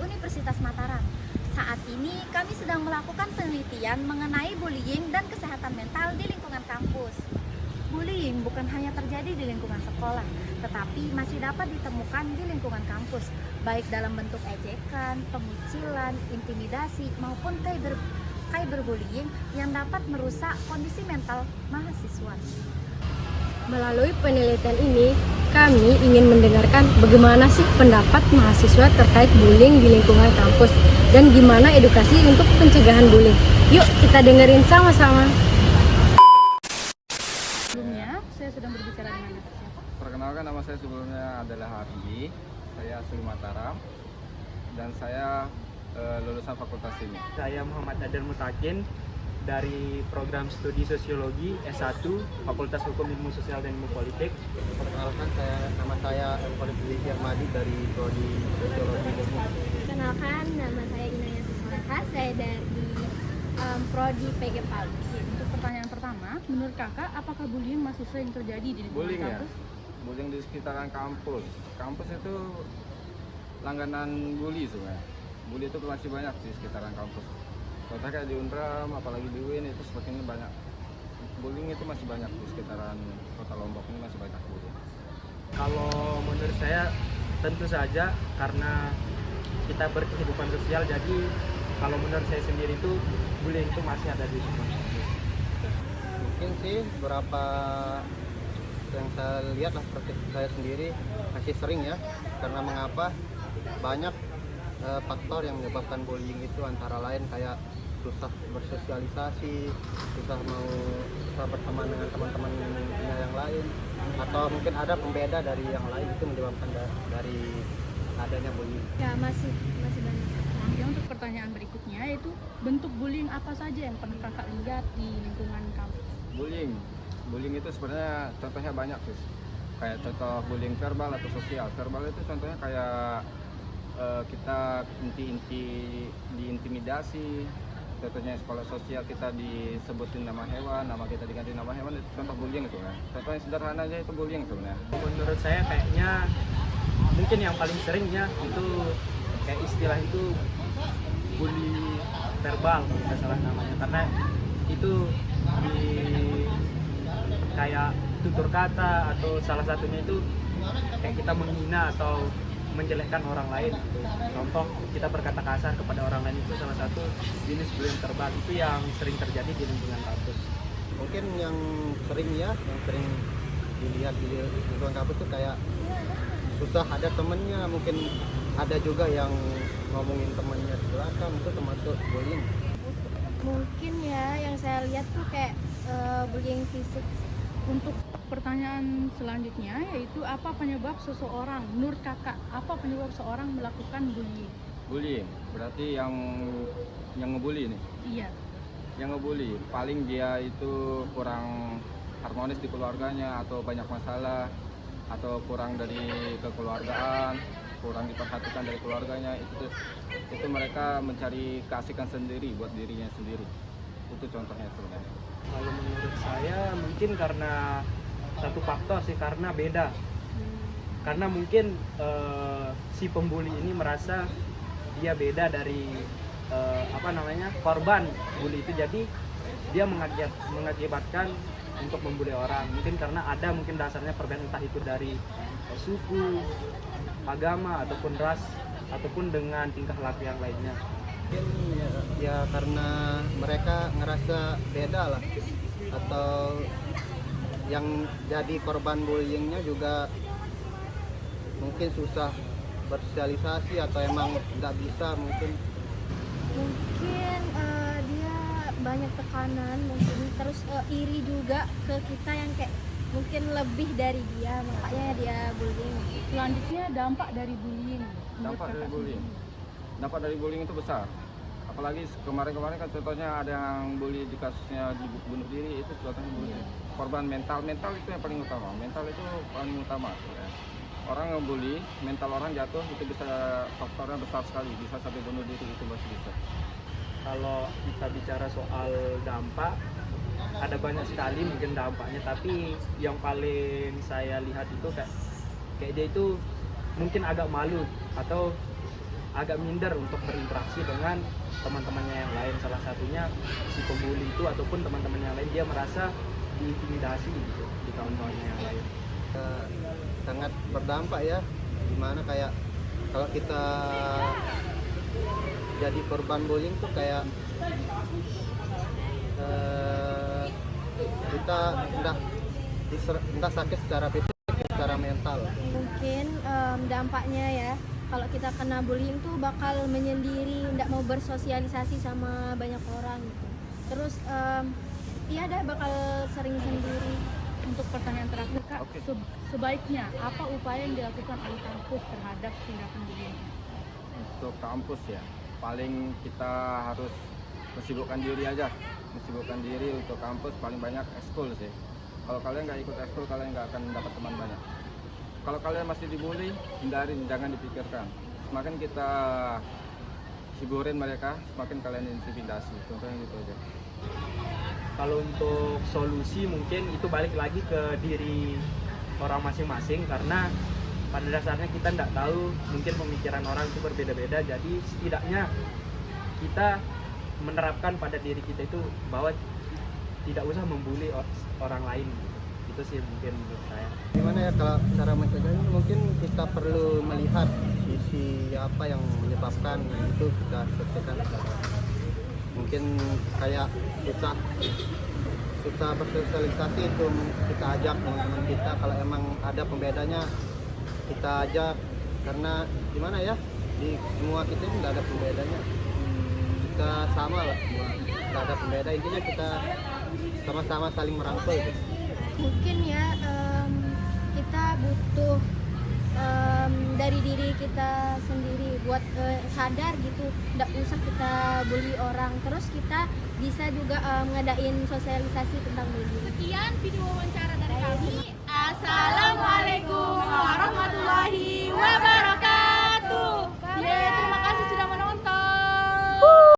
Universitas Mataram. Saat ini kami sedang melakukan penelitian mengenai bullying dan kesehatan mental di lingkungan kampus. Bullying bukan hanya terjadi di lingkungan sekolah, tetapi masih dapat ditemukan di lingkungan kampus, baik dalam bentuk ejekan, pengucilan, intimidasi, maupun cyberbullying yang dapat merusak kondisi mental mahasiswa. Melalui penelitian ini, kami ingin mendengarkan bagaimana sih pendapat mahasiswa terkait bullying di lingkungan kampus dan gimana edukasi untuk pencegahan bullying. Yuk kita dengerin sama-sama. Sebelumnya, saya sedang berbicara dengan siapa? Perkenalkan, nama saya sebelumnya adalah Hardi. Saya asli Mataram dan saya lulusan Fakultas Kimia. Saya Muhammad Adel Mutakin dari program studi Sosiologi S1 Fakultas Hukum Ilmu Sosial dan Ilmu Politik. Perkenalkan, nama saya Politik Ahmadi dari prodi Sosiologi Ilmu. Kenalkan, nama saya Inaya Siswaha, saya dari prodi PG PAL. Untuk pertanyaan pertama, menurut kakak, apakah bullying masih sering terjadi di lingkungan Bullying ya? kampus? Bullying di sekitaran kampus. Kampus itu langganan bully sebenarnya. Bully itu masih banyak di sekitaran kampus. Contohnya kayak di Undram, apalagi di UIN itu semakin banyak. Bullying itu masih banyak di sekitaran Kota Lombok ini, masih banyak bullying. Kalau menurut saya tentu saja karena kita berkehidupan sosial, jadi kalau menurut saya sendiri itu bullying itu masih ada di lingkungan kampus. Mungkin sih beberapa yang saya lihat lah, seperti saya sendiri masih sering ya. Karena mengapa? Banyak faktor yang menyebabkan bullying itu, antara lain kayak susah bersosialisasi, susah berteman dengan teman-temannya yang lain, atau mungkin ada pembeda dari yang lain, itu menyebabkan dari adanya bullying. Ya, masih banyak. Ya, untuk pertanyaan berikutnya yaitu bentuk bullying apa saja yang pernah kakak lihat di lingkungan kampus? Bullying itu sebenarnya contohnya banyak sih. Kayak contoh bullying verbal atau sosial. Verbal itu contohnya kayak kita diintimidasi. Contohnya sekolah sosial kita disebutin nama hewan, nama kita diganti nama hewan, itu contoh bullying sebenarnya. Contohnya sederhana aja itu bullying sebenarnya. Menurut saya kayaknya mungkin yang paling seringnya itu kayak istilah itu bully verbal kalau tidak salah namanya, karena itu di kayak tutur kata atau salah satunya itu kayak kita menghina atau menjelekkan orang lain gitu. Contoh kita berkata kasar kepada orang lain, itu salah satu jenis bullying verbal itu yang sering terjadi di lingkungan kampus. Mungkin yang sering dilihat di lingkungan kampus tuh kayak susah ada temennya, mungkin ada juga yang ngomongin temannya di belakang, itu termasuk bullying. Mungkin ya yang saya lihat tuh kayak bullying fisik. Untuk pertanyaan selanjutnya yaitu apa penyebab seseorang, menurut kakak, apa penyebab seorang melakukan bullying? Bullying berarti yang ngebully nih. Iya. Yang ngebully paling dia itu kurang harmonis di keluarganya, atau banyak masalah, atau kurang dari kekeluargaan, kurang diperhatikan dari keluarganya. Itu mereka mencari keasikan sendiri buat dirinya sendiri. Itu contohnya sebenarnya. Kalau menurut saya mungkin karena satu faktor sih, karena beda. Karena mungkin si pembuli ini merasa dia beda dari korban bully itu, jadi dia mengakibatkan untuk membuli orang. Mungkin karena ada mungkin dasarnya perbedaan, entah itu dari suku, agama, ataupun ras, ataupun dengan tingkah laku yang lainnya. Mungkin ya karena mereka ngerasa beda lah, atau yang jadi korban bullyingnya juga mungkin susah bersosialisasi atau emang nggak bisa mungkin Dia banyak tekanan mungkin, terus iri juga ke kita yang kayak mungkin lebih dari dia, makanya dia bullying. Selanjutnya dampak dari bullying. Dampak dari bullying itu besar. Apalagi kemarin-kemarin kan contohnya ada yang bully di kasusnya bunuh diri, itu contohnya bullying. Korban mental itu yang paling utama. Mental itu paling utama. Ya. Orang ngebully, mental orang jatuh, itu bisa faktornya besar sekali, bisa sampai bunuh diri, itu masih bisa. Kalau kita bicara soal dampak, ada banyak sekali mungkin dampaknya, tapi yang paling saya lihat itu kayak dia itu mungkin agak malu atau agak minder untuk berinteraksi dengan teman-temannya yang lain. Salah satunya si pembuli itu ataupun teman-teman yang lain, dia merasa diintimidasi gitu di kawan-kawannya yang lain. Sangat berdampak ya, dimana kayak kalau kita jadi korban bullying tuh kayak kita entah sakit secara fisik, secara mental. Mungkin dampaknya ya, kalau kita kena bullying tuh bakal menyendiri, nggak mau bersosialisasi sama banyak orang gitu. Terus iya dah bakal sering sendiri. Untuk pertanyaan terakhir Kak, Oke. sebaiknya apa upaya yang dilakukan oleh kampus terhadap tindakan bullying? Untuk kampus ya, paling kita harus mensibukkan diri aja, mensibukkan diri untuk kampus, paling banyak ekskul sih. Kalau kalian nggak ikut ekskul, kalian nggak akan dapat teman banyak. Kalau kalian masih dibully, hindarin, jangan dipikirkan. Semakin kita hiburin mereka, semakin kalian intimidasi. Contohnya gitu aja. Kalau untuk solusi mungkin itu balik lagi ke diri orang masing-masing, karena pada dasarnya kita tidak tahu, mungkin pemikiran orang itu berbeda-beda. Jadi setidaknya kita menerapkan pada diri kita itu bahwa tidak usah membuli orang lain. Itu sih mungkin menurut saya. Gimana ya kalau cara mencegahnya, mungkin kita perlu melihat sisi apa yang menyebabkan itu, kita selesaikan secara mungkin kayak susah bersosialisasi, itu kita ajak teman-teman kita, kalau emang ada pembedanya kita ajak, karena gimana ya, di semua kita ini nggak ada pembedanya, kita sama lah, nggak ada pembeda, intinya kita sama-sama saling merangkul gitu. Mungkin ya kita butuh dari diri kita sendiri buat sadar gitu, nggak usah kita bully orang. Terus kita bisa juga ngadain sosialisasi tentang bullying. Sekian video wawancara dari kami.